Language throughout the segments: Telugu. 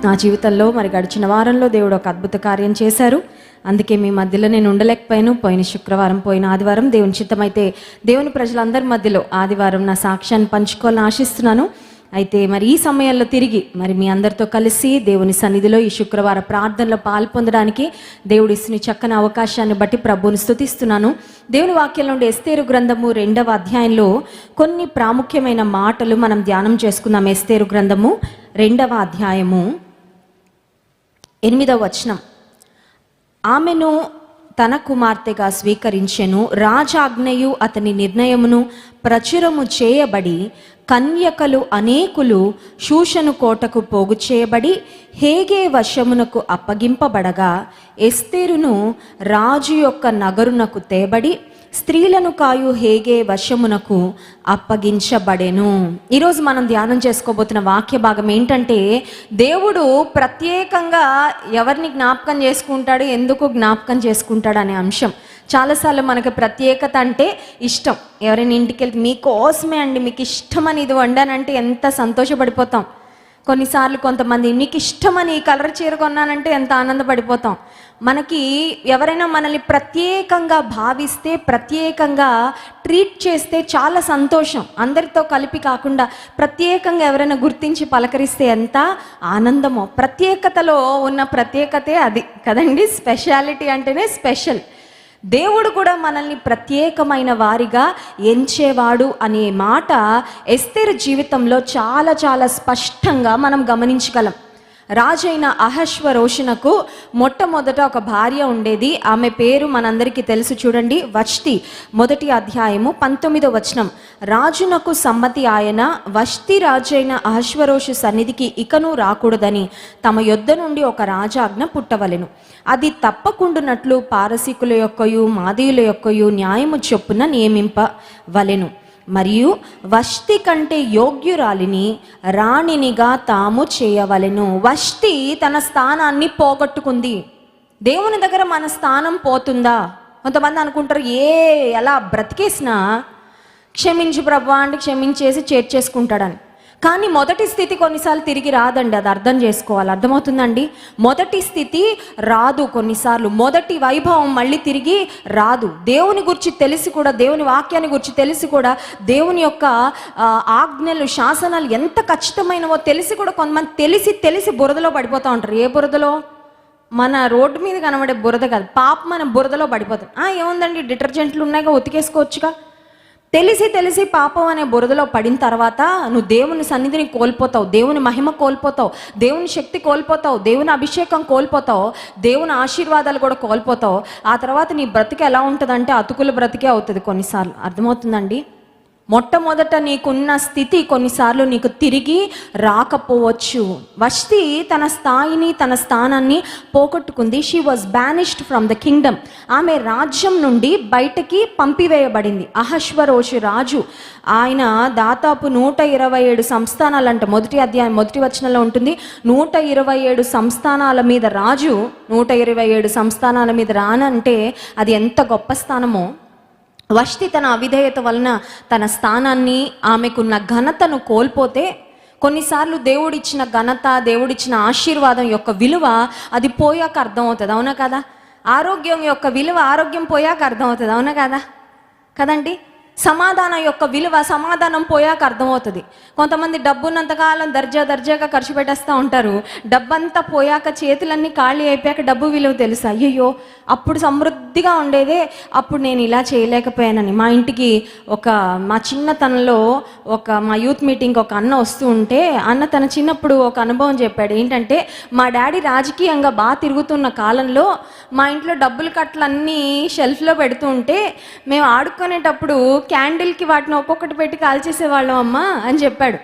నా జీవితంలో మరి గడిచిన వారంలో దేవుడు ఒక అద్భుత కార్యం చేశారు. అందుకే మీ మధ్యలో నేను ఉండలేకపోయాను. పోయిన శుక్రవారం, పోయిన ఆదివారం దేవుని చిత్తమైతే దేవుని ప్రజలందరి మధ్యలో ఆదివారం నా సాక్ష్యాన్ని పంచుకోవాలని ఆశిస్తున్నాను. అయితే మరి ఈ సమయంలో తిరిగి మరి మీ అందరితో కలిసి దేవుని సన్నిధిలో ఈ శుక్రవార ప్రార్థనలో పాల్పొందడానికి దేవుడు ఇస్తున్న చక్కని అవకాశాన్ని బట్టి ప్రభువుని స్తుతిస్తున్నాను. దేవుని వాక్యం నుండి ఎస్తేరు గ్రంథము 2వ అధ్యాయంలో కొన్ని ప్రాముఖ్యమైన మాటలు మనం ధ్యానం చేసుకుందాం. ఎస్తేరు గ్రంథము 2వ అధ్యాయము 8వ వచనం. ఆమెను తన కుమార్తెగా స్వీకరించెను. రాజాజ్ఞయు అతని నిర్ణయమును ప్రచురము చేయబడి కన్యకలు అనేకులు షూషను కోటకు పోగు చేయబడి హేగే వశమునకు అప్పగింపబడగా ఎస్తేరును రాజు యొక్క నగరునకు తేబడి స్త్రీలను కాయు హేగే వశమునకు అప్పగించబడెను. ఈరోజు మనం ధ్యానం చేసుకోబోతున్న వాక్య భాగం ఏంటంటే, దేవుడు ప్రత్యేకంగా ఎవరిని జ్ఞాపకం చేసుకుంటాడు, ఎందుకు జ్ఞాపకం చేసుకుంటాడు అనే అంశం. చాలాసార్లు మనకి ప్రత్యేకత అంటే ఇష్టం. ఎవరైనా ఇంటికి వెళ్తే మీకోసమే అండి, మీకు ఇష్టమని ఇది వండానంటే ఎంత సంతోషపడిపోతాం. కొన్నిసార్లు కొంతమంది మీకు ఇష్టమని ఈ కలర్ చీర కొన్నానంటే ఎంత ఆనందపడిపోతాం. మనకి ఎవరైనా మనల్ని ప్రత్యేకంగా భావిస్తే, ప్రత్యేకంగా ట్రీట్ చేస్తే చాలా సంతోషం. అందరితో కలిపి కాకుండా ప్రత్యేకంగా ఎవరైనా గుర్తించి పలకరిస్తే ఎంత ఆనందమో. ప్రత్యేకతలో ఉన్న ప్రత్యేకతే అది కదండి. స్పెషాలిటీ అంటేనే స్పెషల్. దేవుడు కూడా మనల్ని ప్రత్యేకమైన వారిగా ఎంచేవాడు అనే మాట ఎస్తేరు జీవితంలో చాలా చాలా స్పష్టంగా మనం గమనించగలం. రాజైన అహష్వరోషునకు మొట్టమొదట ఒక భార్య ఉండేది. ఆమె పేరు మనందరికీ తెలుసు. చూడండి, వష్టి 1వ అధ్యాయము 19వ వచనం. రాజునకు సమ్మతి ఆయన వష్టి రాజైన అహష్వరోషు సన్నిధికి ఇకను రాకూడదని తమ యొద్ద నుండి ఒక రాజాజ్ఞ పుట్టవలెను. అది తప్పకుండునట్లు పారసీకుల యొక్కయు మాదీయుల యొక్కయు న్యాయము చొప్పున నియమింపవలెను. మరియు వష్టి కంటే యోగ్యురాలిని రాణినిగా తాము చేయవలెను. వష్టి తన స్థానాన్ని పోగొట్టుకుంది. దేవుని దగ్గర మన స్థానం పోతుందా? కొంతమంది అనుకుంటారు ఎలా బ్రతికేసినా క్షమించు ప్రభా అంటే క్షమించేసి చేర్చేసుకుంటాడని. కానీ మొదటి స్థితి కొన్నిసార్లు తిరిగి రాదండి. అది అర్థం చేసుకోవాలి. అర్థమవుతుందండి? మొదటి స్థితి రాదు. కొన్నిసార్లు మొదటి వైభవం మళ్ళీ తిరిగి రాదు. దేవుని గురించి తెలిసి కూడా, దేవుని వాక్యాన్ని గురించి తెలిసి కూడా, దేవుని యొక్క ఆజ్ఞలు, శాసనాలు ఎంత ఖచ్చితమైనవో తెలిసి కూడా కొంతమంది తెలిసి బురదలో పడిపోతూ ఉంటారు. ఏ బురదలో? మన రోడ్డు మీద కనబడే బురద కాదు, పాప మన బురదలో పడిపోతాం. ఏముందండి, డిటర్జెంట్లు ఉన్నాయిగా, ఉతికేసుకోవచ్చుగా. తెలిసి పాపం అనే బురదలో పడిన తర్వాత నువ్వు దేవుని సన్నిధిని కోల్పోతావు, దేవుని మహిమ కోల్పోతావు, దేవుని శక్తి కోల్పోతావు, దేవుని అభిషేకం కోల్పోతావు, దేవుని ఆశీర్వాదాలు కూడా కోల్పోతావు. ఆ తర్వాత నీ బ్రతికి ఎలా ఉంటుందంటే అతుకుల బ్రతికే అవుతుంది కొన్నిసార్లు. అర్థమవుతుందండి? మొట్టమొదట నీకున్న స్థితి కొన్నిసార్లు నీకు తిరిగి రాకపోవచ్చు. వష్టి తన స్థాయిని, తన స్థానాన్ని పోగొట్టుకుంది. She was banished from the kingdom. ఆమె రాజ్యం నుండి బయటకి పంపివేయబడింది. అహష్వరోషు రాజు, ఆయన దాదాపు 127 సంస్థానాలంట. 1వ అధ్యాయం 1వ వచనంలో ఉంటుంది. 127 సంస్థానాల మీద రాజు, 127 సంస్థానాల మీద రానంటే అది ఎంత గొప్ప స్థానమో. వష్టి తన అవిధేయత వలన తన స్థానాన్ని, ఆమెకున్న ఘనతను కోల్పోతే, కొన్నిసార్లు దేవుడిచ్చిన ఘనత, దేవుడిచ్చిన ఆశీర్వాదం యొక్క విలువ అది పోయాక అర్థమవుతుంది. అవునా కదా? ఆరోగ్యం యొక్క విలువ ఆరోగ్యం పోయాక అర్థమవుతుంది. అవునా కదా? కదండి? సమాధానం యొక్క విలువ సమాధానం పోయాక అర్థమవుతుంది. కొంతమంది డబ్బున్నంతకాలం దర్జాగా ఖర్చు పెట్టేస్తూ ఉంటారు. డబ్బంతా పోయాక, చేతులన్నీ ఖాళీ అయిపోయాక డబ్బు విలువ తెలుసు. అయ్యయ్యో, అప్పుడు సమృద్ధిగా ఉండేదే, అప్పుడు నేను ఇలా చేయలేకపోయానని. మా ఇంటికి మా చిన్నతనంలో మా యూత్ మీటింగ్ ఒక అన్న వస్తూ ఉంటే, అన్న తన చిన్నప్పుడు ఒక అనుభవం చెప్పాడు. ఏంటంటే, మా డాడీ రాజకీయంగా బాగా తిరుగుతున్న కాలంలో మా ఇంట్లో డబ్బులు కట్టలన్నీ షెల్ఫ్లో పెడుతూ ఉంటే మేము ఆడుకునేటప్పుడు క్యాండిల్కి వాటిని ఒక్కొక్కటి పెట్టి కాల్చేసేవాళ్ళం అమ్మా అని చెప్పాడు.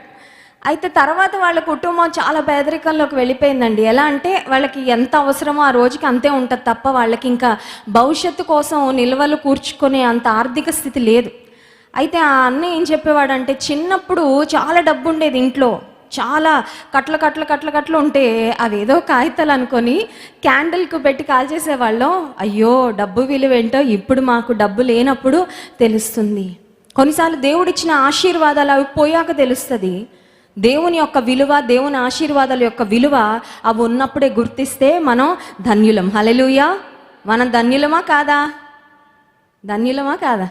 అయితే తర్వాత వాళ్ళ కుటుంబం చాలా పేదరికంలోకి వెళ్ళిపోయిందండి. ఎలా అంటే వాళ్ళకి ఎంత అవసరమో ఆ రోజుకి అంతే ఉంటుంది తప్ప వాళ్ళకి ఇంకా భవిష్యత్తు కోసం నిల్వలు కూర్చుకునే అంత ఆర్థిక స్థితి లేదు. అయితే ఆ అన్న ఏం చెప్పేవాడంటే, చిన్నప్పుడు చాలా డబ్బు ఉండేది ఇంట్లో, చాలా కట్లు ఉంటే అవేదో కాగితాలు అనుకొని క్యాండిల్కు పెట్టి కాల్చేసేవాళ్ళం. అయ్యో, డబ్బు విలువ ఏంటో ఇప్పుడు మాకు డబ్బు లేనప్పుడు తెలుస్తుంది. కొన్నిసార్లు దేవుడిచ్చిన ఆశీర్వాదాలు అవి పోయాక తెలుస్తుంది. దేవుని యొక్క విలువ, దేవుని ఆశీర్వాదాల యొక్క విలువ అవి ఉన్నప్పుడే గుర్తిస్తే మనం ధన్యులం. హల్లెలూయా. మనం ధన్యులమా కాదా? ధన్యులమా కాదా?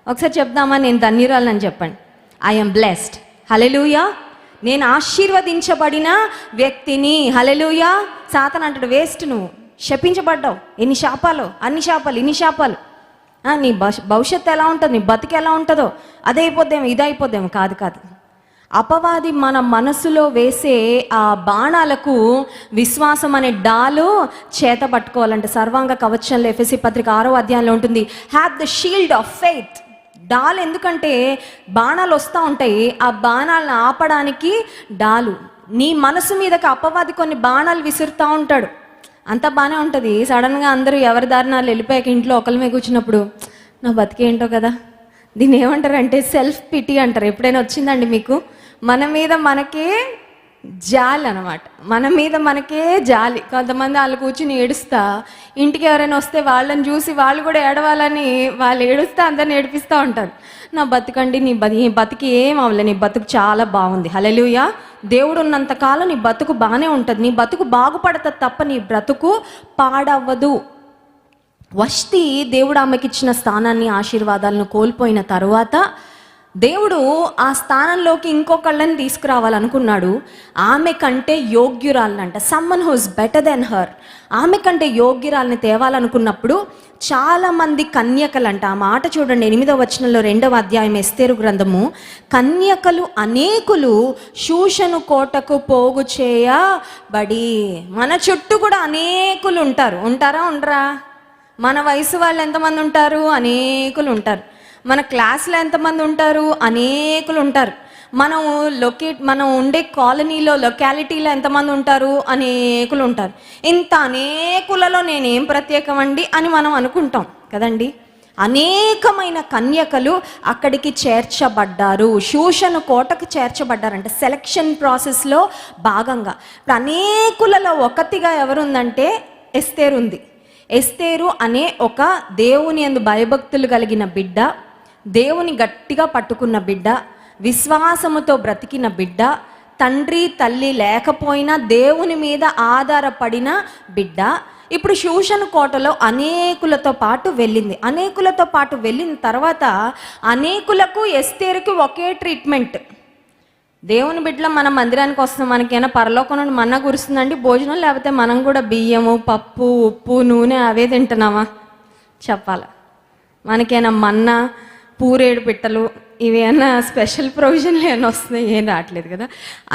ఒకసారి చెప్దామా, నేను ధన్యురాలని చెప్పండి. I'm blessed. హల్లెలూయా. నేను ఆశీర్వదించబడిన వ్యక్తిని. హల్లెలూయా. సాతాను అంటాడు, వేస్ట్, నువ్వు శపించబడ్డావు, ఎన్ని శాపాలు, అన్ని శాపాలు, ఇన్ని శాపాలు, నీ భవిష్యత్తు ఎలా ఉంటుంది, నీ బతికి ఎలా ఉంటుందో, అదే అయిపోద్దేమో, ఇది అయిపోద్దేమో. కాదు కాదు. అపవాది మన మనసులో వేసే ఆ బాణాలకు విశ్వాసం అనే డాలు చేత పట్టుకోవాలంటే సర్వాంగ కవచంలో ఎఫెసీ పత్రిక 6వ అధ్యాయంలో ఉంటుంది, have the shield of faith. డాల్ ఎందుకంటే బాణాలు వస్తూ ఉంటాయి, ఆ బాణాలను ఆపడానికి డాలు. నీ మనసు మీదకి అపవాది కొన్ని బాణాలు విసురుతూ ఉంటాడు, అంతా బాగానే ఉంటుంది. సడన్గా అందరూ ఎవరి దారినాలు వెళ్ళిపోయాక ఇంట్లో ఒకరి మీద కూర్చున్నప్పుడు, నా బతికేంటో కదా, దీన్ని ఏమంటారు అంటే సెల్ఫ్ పిటీ అంటారు. ఎప్పుడైనా వచ్చిందండి మీకు? మన మీద మనకే జాలి అనమాట, మన మీద మనకే జాలి. కొంతమంది వాళ్ళు కూర్చుని ఏడుస్తా, ఇంటికి ఎవరైనా వస్తే వాళ్ళని చూసి వాళ్ళు కూడా ఏడవాలని వాళ్ళు ఏడుస్తా అందరిని ఏడిపిస్తూ ఉంటారు. నా బతుకండి, నీ బతికి ఏం అవ్వలే, నీ బతుకు చాలా బాగుంది. హల్లెలూయా. దేవుడు ఉన్నంతకాలం నీ బతుకు బాగానే ఉంటుంది, నీ బతుకు బాగుపడుతుంది తప్ప నీ బ్రతుకు పాడవ్వదు. వష్టి దేవుడు ఆమెకి ఇచ్చిన స్థానాన్ని, ఆశీర్వాదాలను కోల్పోయిన తరువాత దేవుడు ఆ స్థానంలోకి ఇంకొకళ్ళని తీసుకురావాలనుకున్నాడు. ఆమె కంటే యోగ్యురాలనంట, someone who's better than her, ఆమె కంటే యోగ్యురాలని తేవాలనుకున్నప్పుడు చాలామంది కన్యకలంట. ఆ మాట చూడండి, 8వ వచనంలో 2వ అధ్యాయం ఎస్తేరు గ్రంథము, కన్యకలు అనేకులు షూషను కోటకు పోగు చేయబడి. మన చుట్టూ కూడా అనేకులు ఉంటారు. ఉంటారా ఉండరా? మన వయసు వాళ్ళు ఎంతమంది ఉంటారు? అనేకులు ఉంటారు. మన క్లాస్లో ఎంతమంది ఉంటారు? అనేకులు ఉంటారు. మనం ఉండే కాలనీలో, లొకాలిటీలో ఎంతమంది ఉంటారు? అనేకులు ఉంటారు. ఇంత అనేకులలో నేనేం ప్రత్యేకమండి అని మనం అనుకుంటాం కదండి. అనేకమైన కన్యకలు అక్కడికి చేర్చబడ్డారు, షూషను కోటకు చేర్చబడ్డారంట, సెలక్షన్ ప్రాసెస్లో భాగంగా. ఇప్పుడు అనేకులలో ఒకటిగా ఎవరుందంటే ఎస్తేరు ఉంది. ఎస్తేరు అనే ఒక దేవుని యందు భయభక్తులు కలిగిన బిడ్డ, దేవుని గట్టిగా పట్టుకున్న బిడ్డ, విశ్వాసముతో బ్రతికిన బిడ్డ, తండ్రి తల్లి లేకపోయినా దేవుని మీద ఆధారపడిన బిడ్డ. ఇప్పుడు షూషను కోటలో అనేకులతో పాటు వెళ్ళింది. అనేకులతో పాటు వెళ్ళిన తర్వాత అనేకులకు ఎస్తేరుకి ఒకే ట్రీట్మెంట్. దేవుని బిడ్డలో మన మందిరానికి వస్తాం, మనకైనా పరలోకం నుండి మన్నా కురుస్తుందండి భోజనం, లేకపోతే మనం కూడా బియ్యము, పప్పు, ఉప్పు, నూనె అవే తింటున్నామా? చెప్పాలి. మనకైనా మన్నా, పూరేడు పిట్టలు, ఇవేనా స్పెషల్ ప్రొవిజన్లు ఏమైనా వస్తున్నాయి? ఏం రావట్లేదు కదా.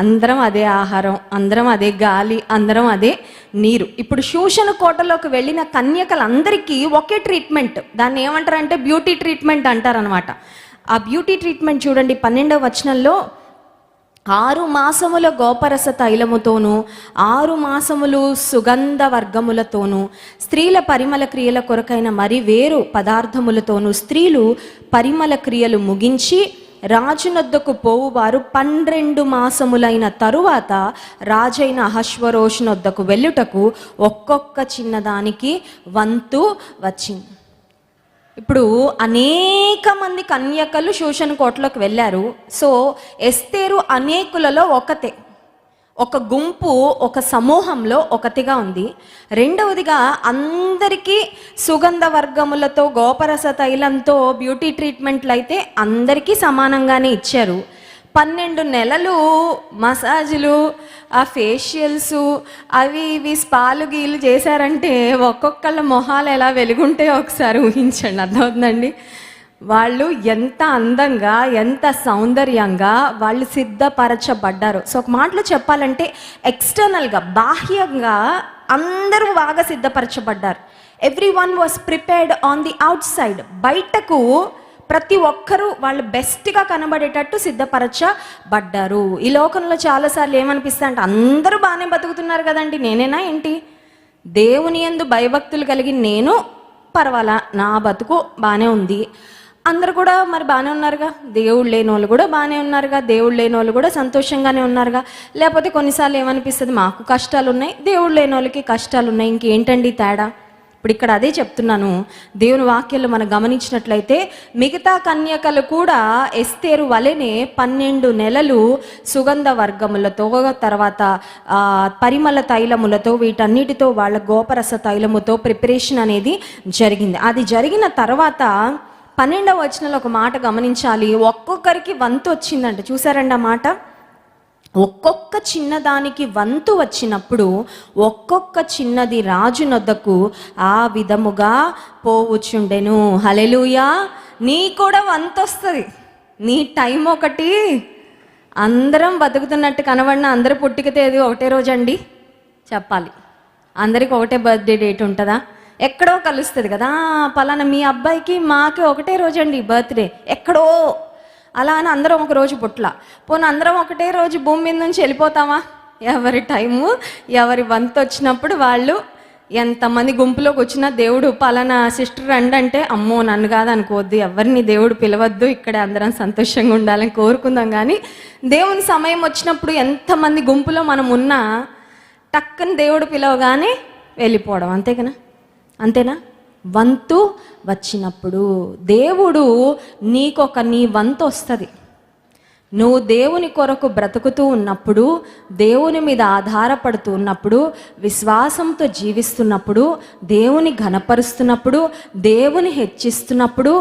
అందరం అదే ఆహారం, అందరం అదే గాలి, అందరం అదే నీరు. ఇప్పుడు షూషను కోటలోకి వెళ్ళిన కన్యకలందరికీ ఒకే ట్రీట్మెంట్. దాన్ని ఏమంటారంటే బ్యూటీ ట్రీట్మెంట్ అంటారనమాట. ఆ బ్యూటీ ట్రీట్మెంట్ చూడండి 12వ వచనంలో, 6 మాసముల గోపరస తైలముతోనూ 6 మాసములు సుగంధ వర్గములతోనూ స్త్రీల పరిమళ క్రియల కొరకైన మరి వేరు పదార్థములతోనూ స్త్రీలు పరిమళ క్రియలు ముగించి రాజునొద్దకు పోవువారు 12 మాసములైన తరువాత రాజైన అహష్వరోషునొద్దకు వెళ్ళుటకు ఒక్కొక్క చిన్నదానికి వంతు వచ్చింది. ఇప్పుడు అనేక మంది కన్యకలు షూషను కోటలోకి వెళ్ళారు. సో ఎస్తేరు అనేకులలో ఒకతే, ఒక గుంపు, ఒక సమూహంలో ఒకటిగా ఉంది. రెండవదిగా అందరికీ సుగంధ వర్గములతో, గోపరస తైలంతో బ్యూటీ ట్రీట్మెంట్లు అయితే అందరికీ సమానంగానే ఇచ్చారు. 12 నెలలు మసాజులు, ఆ ఫేషియల్స్, అవి ఇవి స్పాలు గీలు చేశారంటే ఒక్కొక్కళ్ళ మొహాలు ఎలా వెలుగుంటాయో ఒకసారి ఊహించండి. అర్థమవుతుందండి? వాళ్ళు ఎంత అందంగా, ఎంత సౌందర్యంగా వాళ్ళు సిద్ధపరచబడ్డారు. సో ఒక మాటలో చెప్పాలంటే ఎక్స్టర్నల్గా, బాహ్యంగా అందరూ బాగా సిద్ధపరచబడ్డారు. Everyone was prepared on the outside. బయటకు ప్రతి ఒక్కరూ వాళ్ళు బెస్ట్గా కనబడేటట్టు సిద్ధపరచబడ్డారు. ఈ లోకంలో చాలాసార్లు ఏమనిపిస్తా అంటే అందరూ బాగానే బతుకుతున్నారు కదండి, నేనేనా ఏంటి? దేవుని యందు భయభక్తులు కలిగి నేను పర్వాలా, నా బతుకు బాగానే ఉంది, అందరు కూడా మరి బాగానే ఉన్నారుగా, దేవుడు లేని వాళ్ళు కూడా బాగానే ఉన్నారుగా, దేవుడు లేని వాళ్ళు కూడా సంతోషంగానే ఉన్నారుగా. లేకపోతే కొన్నిసార్లు ఏమనిపిస్తుంది, మాకు కష్టాలు ఉన్నాయి, దేవుడు లేని వాళ్ళకి కష్టాలు ఉన్నాయి, ఇంకేంటండి తేడా? ఇప్పుడు ఇక్కడ అదే చెప్తున్నాను. దేవుని వాక్యాలు మనం గమనించినట్లయితే మిగతా కన్యకలు కూడా ఎస్తేరు వలెనే 12 నెలలు సుగంధ వర్గములతో, తర్వాత పరిమళ తైలములతో, వీటన్నిటితో వాళ్ళ గోపరస తైలముతో ప్రిపరేషన్ అనేది జరిగింది. అది జరిగిన తర్వాత 12వ వచనంలో ఒక మాట గమనించాలి. ఒక్కొక్కరికి వంతు వచ్చిందంట. చూసారండి ఆ మాట? ఒక్కొక్క చిన్నదానికి వంతు వచ్చినప్పుడు ఒక్కొక్క చిన్నది రాజు నొద్దకు ఆ విధముగా పోవచ్చుండెను. హల్లెలూయా. నీ కూడా వంతు వస్తుంది. నీ టైం ఒకటి. అందరం బతుకుతున్నట్టు కనబడిన అందరూ పుట్టిక తేదీ ఒకటే రోజు అండి చెప్పాలి. అందరికి ఒకటే బర్త్డే డేట్ ఉంటుందా? ఎక్కడో కలుస్తుంది కదా. పలానా మీ అబ్బాయికి మాకి ఒకటే రోజు అండి బర్త్డే, ఎక్కడో. అలా అని అందరం ఒక రోజు పుట్ల. పోనీ అందరం ఒకటే రోజు భూమి మీద నుంచి వెళ్ళిపోతామా? ఎవరి టైము ఎవరి వంతు వచ్చినప్పుడు వాళ్ళు, ఎంతమంది గుంపులోకి వచ్చినా దేవుడు పలానా సిస్టర్ రండి అంటే అమ్మో నన్ను కాదు అనుకోవద్దు, ఎవరిని దేవుడు పిలవద్దు, ఇక్కడే అందరం సంతోషంగా ఉండాలని కోరుకుందాం. కానీ దేవుని సమయం వచ్చినప్పుడు ఎంతమంది గుంపులో మనం ఉన్నా టక్కని దేవుడు పిలవగానే వెళ్ళిపోవడం. అంతేనా? వంతు వచ్చినప్పుడు దేవుడు నీ వంతు వస్తుంది. నువ్వు దేవుని కొరకు బ్రతుకుతూ ఉన్నప్పుడు, దేవుని మీద ఆధారపడుతూ ఉన్నప్పుడు, విశ్వాసంతో జీవిస్తున్నప్పుడు, దేవుని ఘనపరుస్తున్నప్పుడు, దేవుని హెచ్చిస్తున్నప్పుడు,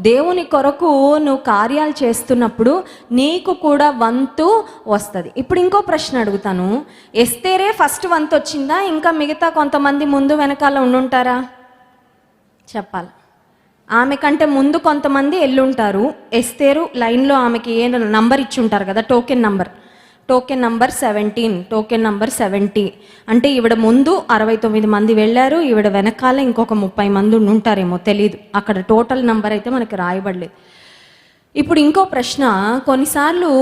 దేవుని కొరకు నువ్వు కార్యాలు చేస్తున్నప్పుడు నీకు కూడా వంతు వస్తుంది. ఇప్పుడు ఇంకో ప్రశ్న అడుగుతాను. ఎస్తేరే ఫస్ట్ వంతు వచ్చిందా? ఇంకా మిగతా కొంతమంది ముందు వెనకాల ఉండుంటారా? చెప్పాలి. ఆమె కంటే ముందు కొంతమంది ఎల్లుంటారు. ఎస్తేరు లైన్లో ఆమెకి ఏ నంబర్ ఇచ్చి ఉంటారు కదా, టోకెన్ నంబర్ 17, టోకెన్ నంబర్ 70. అంటే ఈవిడ ముందు 69 మంది వెళ్ళారు, ఈవిడ వెనకాల ఇంకొక 30 మంది ఉంటారేమో, తెలీదు. అక్కడ టోటల్ నంబర్ అయితే మనకి రాయబడలేదు. ఇప్పుడు ఇంకో ప్రశ్న. కొన్నిసార్లు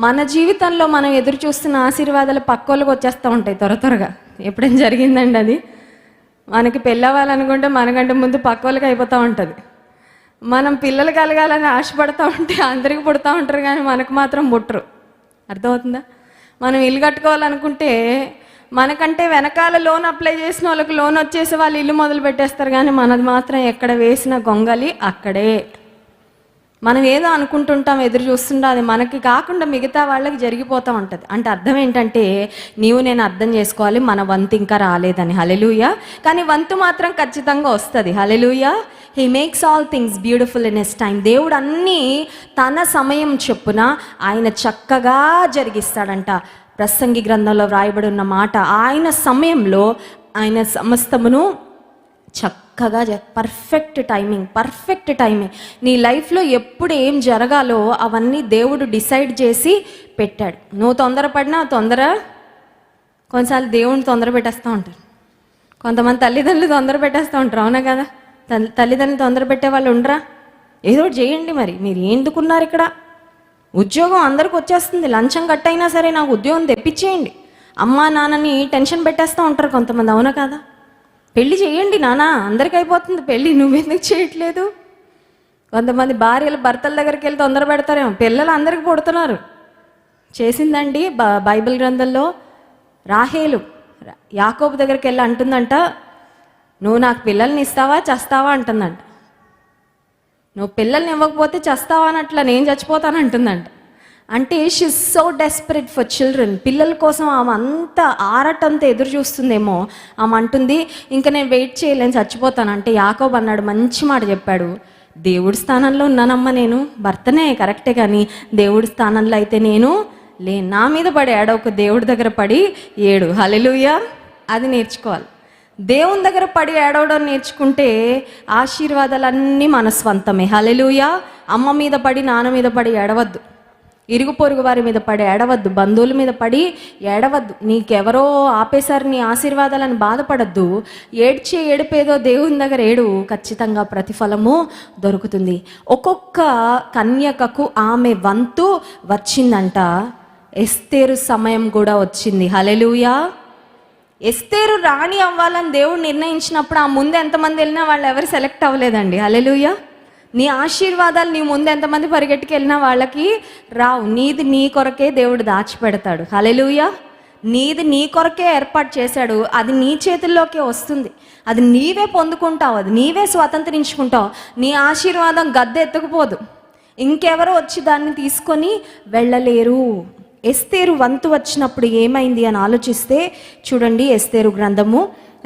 మన జీవితంలో మనం ఎదురు చూస్తున్న ఆశీర్వాదాలు పక్కోళ్ళకి వచ్చేస్తూ ఉంటాయి త్వరగా. ఎప్పుడైనా జరిగిందండి అది? మనకి పెళ్ళవ్వాలనుకుంటే మనకంటే ముందు పక్క వాళ్ళకి అయిపోతూ ఉంటుంది. మనం పిల్లలు కలగాలని ఆశపడుతూ ఉంటే అందరికి పుడతా ఉంటారు, కానీ మనకు మాత్రం పుట్టరు. అర్థమవుతుందా? మనం ఇల్లు కట్టుకోవాలనుకుంటే మనకంటే వెనకాల లోన్ అప్లై చేసిన వాళ్ళకి లోన్ వచ్చేసి వాళ్ళు ఇల్లు మొదలు పెట్టేస్తారు, కానీ మనది మాత్రం ఎక్కడ వేసిన గొంగలి అక్కడే. మనం ఏదో అనుకుంటుంటాం, ఎదురు చూస్తుంటాం, అది మనకి కాకుండా మిగతా వాళ్ళకి జరిగిపోతూ ఉంటుంది. అంటే అర్థం ఏంటంటే నేను అర్థం చేసుకోవాలి, మన వంతు ఇంకా రాలేదని. హల్లెలూయా. కానీ వంతు మాత్రం ఖచ్చితంగా వస్తుంది. Hallelujah. He makes all things beautiful in his time. దేవుడు అన్నీ తన సమయం చొప్పున ఆయన చక్కగా జరిగిస్తాడంట. ప్రసంగి గ్రంథంలో వ్రాయబడి ఉన్న మాట, ఆయన సమయంలో ఆయన సమస్తమును చక్కగా పర్ఫెక్ట్ టైమింగ్. నీ లైఫ్లో ఎప్పుడు ఏం జరగాలో అవన్నీ దేవుడు డిసైడ్ చేసి పెట్టాడు. నువ్వు తొందరపడినా కొన్నిసార్లు దేవుడిని తొందర పెట్టేస్తూ ఉంటారు. కొంతమంది తల్లిదండ్రులు తొందర పెట్టేస్తూ ఉంటారు, అవునా కదా? తల్లిదండ్రులు తొందర పెట్టే వాళ్ళు ఉండరా? ఏదో చేయండి, మరి మీరు ఎందుకున్నారు ఇక్కడ? ఉద్యోగం అందరికి వచ్చేస్తుంది, లంచం కట్టయినా సరే నాకు ఉద్యోగం తెప్పించేయండి. అమ్మా నాన్నని టెన్షన్ పెట్టేస్తూ ఉంటారు కొంతమంది, అవునా కదా? పెళ్ళి చేయండి నాన్న, అందరికి అయిపోతుంది పెళ్ళి, నువ్వెందుకు చేయట్లేదు? కొంతమంది భార్యలు భర్తల దగ్గరికి వెళ్ళి తొందర పెడతారేమో, పిల్లలు అందరికి పుడుతున్నారు. చేసిందండి బైబిల్ గ్రంథంలో రాహేలు యాకోబు దగ్గరికి వెళ్ళి అంటుందంట, నువ్వు నాకు పిల్లల్ని ఇస్తావా చస్తావా అంటుందంట. నువ్వు పిల్లల్ని ఇవ్వకపోతే చస్తావా అని, అట్లా నేను చచ్చిపోతాను అంటుందంట. అంటే she is so desperate for children. పిల్లల కోసం ఆమె అంత ఆరటంతా ఎదురు చూస్తుందేమో. ఆమె అంటుంది, ఇంకా నేను వెయిట్ చేయలేను, చచ్చిపోతాను. అంటే యాకోబు అన్నాడు, మంచి మాట చెప్పాడు, దేవుడి స్థానంలో ఉన్నానమ్మా నేను, భర్తనే కరెక్టే, కానీ దేవుడి స్థానంలో అయితే నేను లేను. నా మీద పడి ఏడవకు, దేవుడి దగ్గర పడి ఏడు. హల్లెలూయా. అది నేర్చుకోవాలి. దేవుని దగ్గర పడి ఏడవడం నేర్చుకుంటే ఆశీర్వాదాలన్నీ మన స్వంతమే. హల్లెలూయా. అమ్మ మీద పడి నాన్న మీద పడి ఏడవద్దు, ఇరుగు పొరుగు వారి మీద పడి ఏడవద్దు, బంధువుల మీద పడి ఏడవద్దు. నీకెవరో ఆపేశారు నీ ఆశీర్వాదాలను బాధపడద్దు. ఏడుపేదో దేవుని దగ్గర ఏడు, ఖచ్చితంగా ప్రతిఫలము దొరుకుతుంది. ఒక్కొక్క కన్యకకు ఆమె వంతు వచ్చిందంట. ఎస్తేరు సమయం కూడా వచ్చింది. హల్లెలూయా. ఎస్తేరు రాణి అవ్వాలని దేవుడు నిర్ణయించినప్పుడు ఆ ముందు ఎంతమంది వెళ్ళినా వాళ్ళు ఎవరు సెలెక్ట్ అవ్వలేదండి. హల్లెలూయా. నీ ఆశీర్వాదాలు నీ ముందు ఎంతమంది పరిగెట్టుకు వెళ్ళినా వాళ్ళకి రావు. నీది నీ కొరకే దేవుడు దాచిపెడతాడు. హల్లెలూయా. నీది నీ కొరకే ఏర్పాటు చేశాడు, అది నీ చేతుల్లోకే వస్తుంది, అది నీవే పొందుకుంటావు, అది నీవే స్వతంత్రించుకుంటావు. నీ ఆశీర్వాదం గద్దె ఎత్తుకుపోదు, ఇంకెవరో వచ్చి దాన్ని తీసుకొని వెళ్ళలేరు. ఎస్తేరు వంతు వచ్చినప్పుడు ఏమైంది అని ఆలోచిస్తే చూడండి, ఎస్తేరు గ్రంథము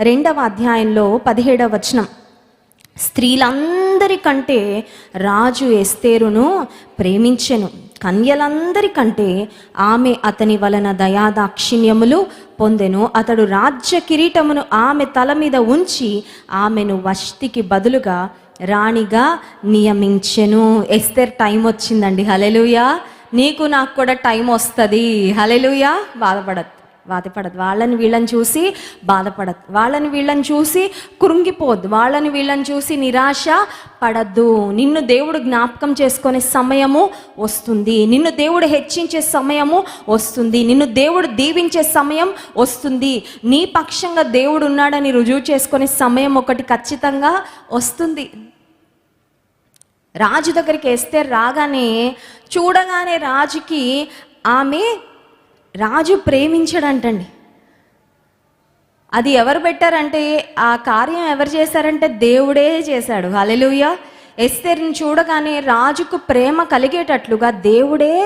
2వ అధ్యాయంలో 17వ వచనం. స్త్రీలందరికంటే రాజు ఎస్తేరును ప్రేమించెను, కన్యలందరికంటే ఆమె అతని వలన దయాదాక్షిణ్యములు పొందెను. అతడు రాజ్య కిరీటమును ఆమె తల మీద ఉంచి ఆమెను వష్టికి బదులుగా రాణిగా నియమించెను. ఎస్తేర్ టైం వచ్చిందండి. హల్లెలూయా. నీకు నాకు కూడా టైం వస్తుంది. హల్లెలూయా. బాధపడద్దు. వాళ్ళని వీళ్ళని చూసి బాధపడద్దు, వాళ్ళని వీళ్ళని చూసి కృంగిపోద్దు, వాళ్ళని వీళ్ళని చూసి నిరాశ పడద్దు. నిన్ను దేవుడు జ్ఞాపకం చేసుకునే సమయము వస్తుంది, నిన్ను దేవుడు హెచ్చించే సమయము వస్తుంది, నిన్ను దేవుడు దీవించే సమయం వస్తుంది, నీ పక్షంగా దేవుడు ఉన్నాడని రుజువు చేసుకునే సమయం ఒకటి ఖచ్చితంగా వస్తుంది. రాజు దగ్గరికి ఎస్తేర్ రాగానే చూడగానే రాజుకి రాజు ప్రేమించాడంటండి. అది ఎవరు పెట్టారంటే, ఆ కార్యం ఎవరు చేశారంటే దేవుడే చేశాడు. హల్లెలూయా. ఎస్తేర్ని చూడగానే రాజుకు ప్రేమ కలిగేటట్లుగా దేవుడే,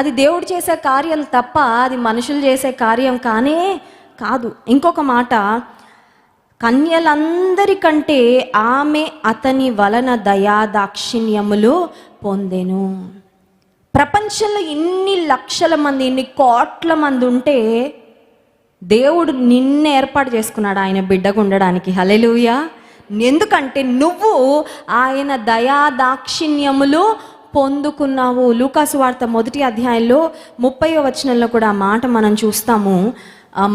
అది దేవుడు చేసే కార్యం తప్ప అది మనుషులు చేసే కార్యం కానే కాదు. ఇంకొక మాట, కన్యలందరికంటే ఆమె అతని వలన దయాదాక్షిణ్యములు పొందెను. ప్రపంచంలో ఇన్ని లక్షల మంది, ఇన్ని కోట్ల మంది ఉంటే దేవుడు నిన్ను ఏర్పాటు చేసుకున్నాడు ఆయన బిడ్డగా ఉండడానికి. హల్లెలూయా. ఎందుకంటే నువ్వు ఆయన దయాదాక్షిణ్యములు పొందుకున్నావు. లూకాసు వార్త 1వ అధ్యాయంలో 30వ వచనంలో కూడా ఆ మాట మనం చూస్తాము.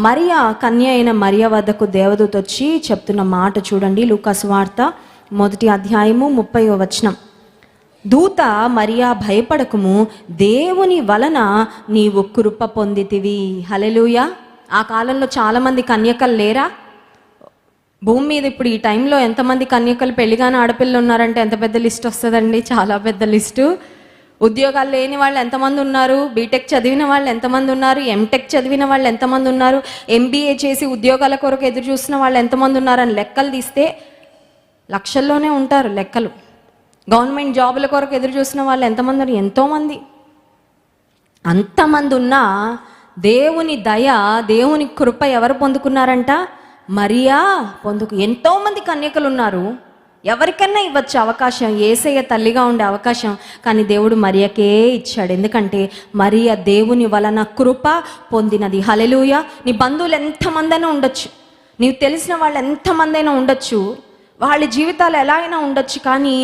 మరియా, కన్య అయిన మరియ వద్దకు దేవదూత వచ్చి చెప్తున్న మాట చూడండి. లూకాసు వార్త 1వ అధ్యాయము 30వ వచనం. దూత, మరియా భయపడకుము, దేవుని వలన నీవు కృప పొందితివి. హల్లెలూయా. ఆ కాలంలో చాలామంది కన్యకలు లేరా? భూమి మీద ఇప్పుడు ఈ టైంలో ఎంతమంది కన్యకలు, పెళ్లిగానే ఆడపిల్లలు ఉన్నారంటే ఎంత పెద్ద లిస్ట్ వస్తుందండి, చాలా పెద్ద లిస్టు. ఉద్యోగాలు లేని వాళ్ళు ఎంతమంది ఉన్నారు, బీటెక్ చదివిన వాళ్ళు ఎంతమంది ఉన్నారు, ఎంటెక్ చదివిన వాళ్ళు ఎంతమంది ఉన్నారు, ఎంబీఏ చేసి ఉద్యోగాల కొరకు ఎదురు చూసిన వాళ్ళు ఎంతమంది ఉన్నారని లెక్కలు తీస్తే లక్షల్లోనే ఉంటారు లెక్కలు. గవర్నమెంట్ జాబుల కొరకు ఎదురు చూసిన వాళ్ళు ఎంతమంది ఉన్నారు, ఎంతోమంది. అంతమంది ఉన్నా దేవుని దయ, దేవుని కృప ఎవరు పొందుకున్నారంట? మరియా ఎంతోమంది కన్యకలు ఉన్నారు, ఎవరికన్నా ఇవ్వచ్చు అవకాశం, యేసయ్య తల్లిగా ఉండే అవకాశం, కానీ దేవుడు మరియకే ఇచ్చాడు. ఎందుకంటే మరియ దేవుని వలన కృప పొందినది. హల్లెలూయా. నీ బంధువులు ఎంతమందైనా ఉండొచ్చు, నీవు తెలిసిన వాళ్ళు ఎంతమందైనా ఉండొచ్చు, వాళ్ళ జీవితాలు ఎలా అయినా ఉండొచ్చు, కానీ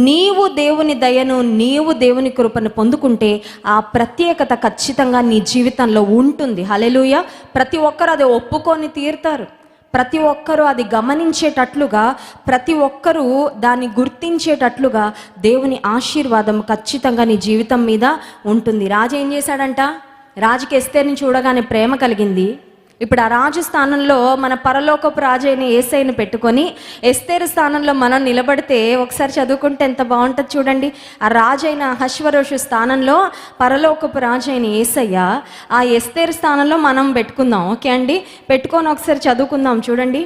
నీవు దేవుని దయను, నీవు దేవుని కృపను పొందుకుంటే ఆ ప్రత్యేకత ఖచ్చితంగా నీ జీవితంలో ఉంటుంది. హల్లెలూయా. ప్రతి ఒక్కరు అది ఒప్పుకొని తీరుతారు, ప్రతి ఒక్కరూ అది గమనించేటట్లుగా, ప్రతి ఒక్కరూ దాన్ని గుర్తించేటట్లుగా దేవుని ఆశీర్వాదం ఖచ్చితంగా నీ జీవితం మీద ఉంటుంది. రాజు ఏం చేశాడంట? రాజుకి ఎస్తేర్ని చూడగానే ప్రేమ కలిగింది. ఇప్పుడు ఆ రాజు స్థానంలో మన పరలోకపు రాజు అయిన యేసయ్యను పెట్టుకొని ఎస్తేరు స్థానంలో మనం నిలబడితే ఒకసారి చదువుకుంటే ఎంత బాగుంటుంది చూడండి. ఆ రాజు అయిన అహష్వేరోషు స్థానంలో పరలోకపు రాజు అయిన యేసయ్య, ఆ ఎస్తేరు స్థానంలో మనం పెట్టుకుందాం. ఓకే అండి, పెట్టుకొని ఒకసారి చదువుకుందాం చూడండి.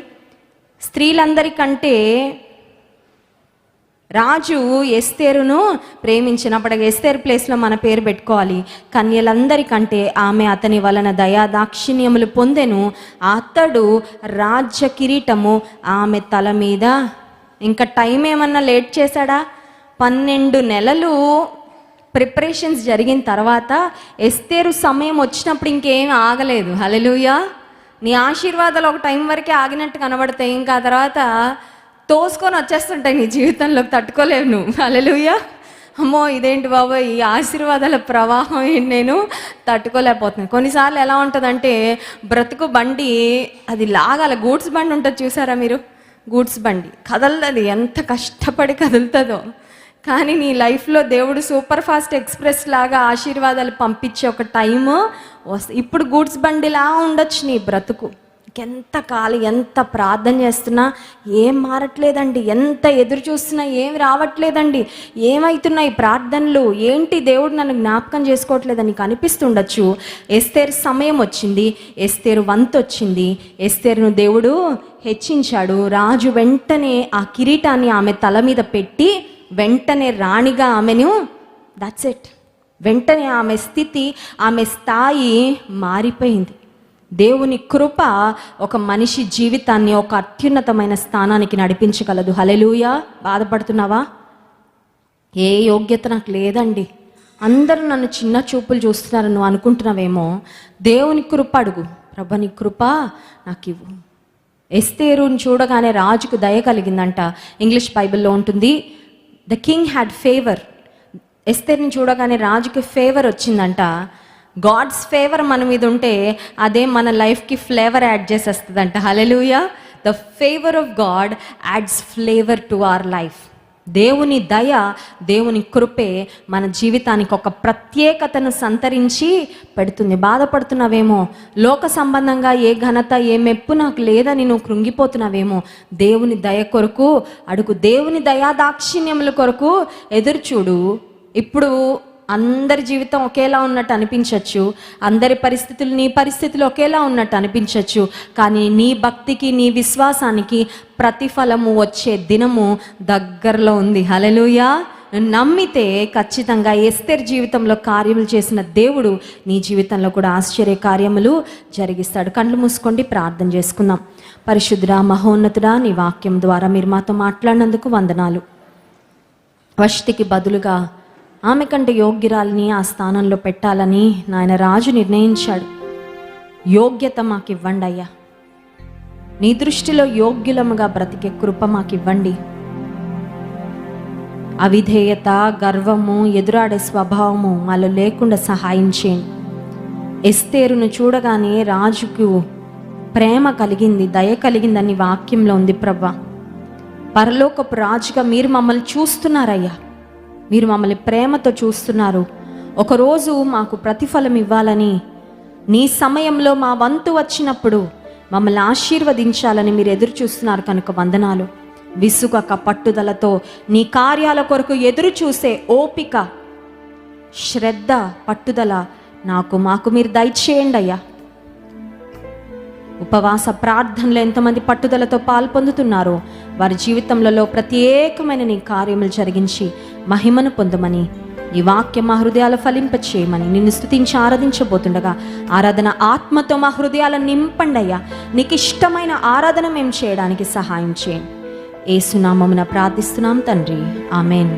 స్త్రీలందరికంటే రాజు ఎస్తేరును ప్రేమించినప్పటికీ ఎస్తేరు ప్లేస్లో మన పేరు పెట్టుకోవాలి. కన్యలందరికంటే ఆమె అతని వలన దయాదాక్షిణ్యములు పొందెను, అతడు రాజ్య కిరీటము ఆమె తల మీద. ఇంకా టైం ఏమన్నా లేట్ చేశాడా? 12 నెలలు ప్రిపరేషన్స్ జరిగిన తర్వాత ఎస్తేరు సమయం వచ్చినప్పుడు ఇంకేం ఆగలేదు. హల్లెలూయా. నీ ఆశీర్వాదాలు ఒక టైం వరకే ఆగినట్టు కనబడతాయి, ఇంకా ఆ తర్వాత తోసుకొని వచ్చేస్తుంటాయి నీ జీవితంలోకి, తట్టుకోలేవు నువ్వు. హల్లెలూయా. అమ్మో ఇదేంటి బాబా, ఈ ఆశీర్వాదాల ప్రవాహం నేను తట్టుకోలేకపోతున్నాను. కొన్నిసార్లు ఎలా ఉంటుందంటే, బ్రతుకు బండి అది లాగాల, గూడ్స్ బండి ఉంటుంది చూసారా మీరు, గూడ్స్ బండి కదలది, ఎంత కష్టపడి కదులుతుందో. కానీ నీ లైఫ్లో దేవుడు సూపర్ ఫాస్ట్ ఎక్స్ప్రెస్ లాగా ఆశీర్వాదాలు పంపించే ఒక టైము వస్తుంది. ఇప్పుడు గూడ్స్ బండిలా ఉండొచ్చు నీ బ్రతుకు, ఎంత ప్రార్థన చేస్తున్నా ఏం మారట్లేదండి, ఎంత ఎదురు చూస్తున్నా ఏం రావట్లేదండి, ఏమవుతున్నాయి ప్రార్థనలు, ఏంటి దేవుడు నన్ను జ్ఞాపకం చేసుకోవట్లేదని అనిపిస్తుండొచ్చు. ఎస్తేరు సమయం వచ్చింది, ఎస్తేరు వంతు వచ్చింది, ఎస్తేరును దేవుడు హెచ్చించాడు. రాజు వెంటనే ఆ కిరీటాన్ని ఆమె తల మీద పెట్టి వెంటనే రాణిగా ఆమెను, దట్స్ ఇట్, వెంటనే ఆమె స్థితి, ఆమె స్థాయి మారిపోయింది. దేవుని కృప ఒక మనిషి జీవితాన్ని ఒక అత్యున్నతమైన స్థానానికి నడిపించగలదు. హల్లెలూయా. బాధపడుతున్నావా? ఏ యోగ్యత నాకు లేదండి, అందరూ నన్ను చిన్న చూపులు చూస్తున్నారని నువ్వు అనుకుంటున్నావేమో. దేవుని కృప అడుగు, ప్రభు నీ కృప నాకు ఇవ్వు. ఎస్తేరుని చూడగానే రాజుకు దయ కలిగిందంట. ఇంగ్లీష్ బైబిల్లో ఉంటుంది, ద కింగ్ హ్యాడ్ ఫేవర్. ఎస్తేరుని చూడగానే రాజుకి ఫేవర్ వచ్చిందంట. గాడ్స్ ఫేవర్ మన మీద ఉంటే అదే మన లైఫ్కి ఫ్లేవర్ యాడ్ చేసేస్తుందంట. Hallelujah. The favour of God adds flavour to our life. దేవుని దయ, దేవుని కృపే మన జీవితానికి ఒక ప్రత్యేకతను సంతరించి పెడుతుంది. బాధపడుతున్నావేమో, లోక సంబంధంగా ఏ ఘనత ఏ మెప్పు నాకు లేదని నువ్వు కృంగిపోతున్నావేమో. దేవుని దయ కొరకు అడుగు, దేవుని దయా దాక్షిణ్యముల కొరకు ఎదురు చూడు. ఇప్పుడు అందరి జీవితం ఒకేలా ఉన్నట్టు అనిపించవచ్చు, అందరి పరిస్థితులు నీ పరిస్థితులు ఒకేలా ఉన్నట్టు అనిపించవచ్చు, కానీ నీ భక్తికి నీ విశ్వాసానికి ప్రతిఫలము వచ్చే దినము దగ్గరలో ఉంది. హల్లెలూయా. నమ్మితే ఖచ్చితంగా ఎస్తేరు జీవితంలో కార్యములు చేసిన దేవుడు నీ జీవితంలో కూడా ఆశ్చర్య కార్యములు జరిగిస్తాడు. కళ్ళు మూసుకోండి, ప్రార్థన చేసుకుందాం. పరిశుద్ధుడా, మహోన్నతుడా, నీ వాక్యం ద్వారా మీరు మాతో మాట్లాడినందుకు వందనాలు. వష్టికి బదులుగా ఆమె కంటే యోగ్యురాలిని ఆ స్థానంలో పెట్టాలని నాయన రాజు నిర్ణయించాడు. యోగ్యత మాకు ఇవ్వండి అయ్యా, నీ దృష్టిలో యోగ్యులముగా బ్రతికే కృప మాకు ఇవ్వండి. అవిధేయత, గర్వము, ఎదురాడే స్వభావము మాలో లేకుండా సహాయం చేయండి. ఎస్తేరును చూడగానే రాజుకు ప్రేమ కలిగింది, దయ కలిగిందని వాక్యంలో ఉంది. ప్రభా, పరలోకపు రాజుగా మీరు మమ్మల్ని చూస్తున్నారయ్యా, మీరు మమ్మల్ని ప్రేమతో చూస్తున్నారు. ఒకరోజు మాకు ప్రతిఫలం ఇవ్వాలని, నీ సమయంలో మా వంతు వచ్చినప్పుడు మమ్మల్ని ఆశీర్వదించాలని మీరు ఎదురు చూస్తున్నారు కనుక వందనాలు. విసుగక పట్టుదలతో నీ కార్యాల కొరకు ఎదురు చూసే ఓపిక, శ్రద్ధ, పట్టుదల మాకు మీరు దయచేయండి అయ్యా. ఉపవాస ప్రార్థనలో ఎంతమంది పట్టుదలతో పాల్పొందుతున్నారో వారి జీవితంలో ప్రత్యేకమైన నీ కార్యములు జరిగించి మహిమను పొందమని, నీ వాక్యం మా హృదయాలు ఫలింపచేయమని నిన్ను స్తుతించి ఆరాధించబోతుండగా ఆరాధన ఆత్మతో మా హృదయాలను నింపండి అయ్యా. నీకు ఇష్టమైన ఆరాధన మేము చేయడానికి సహాయం చేయండి. యేసు నామమున ప్రార్థిస్తున్నాం తండ్రి, ఆమేన్.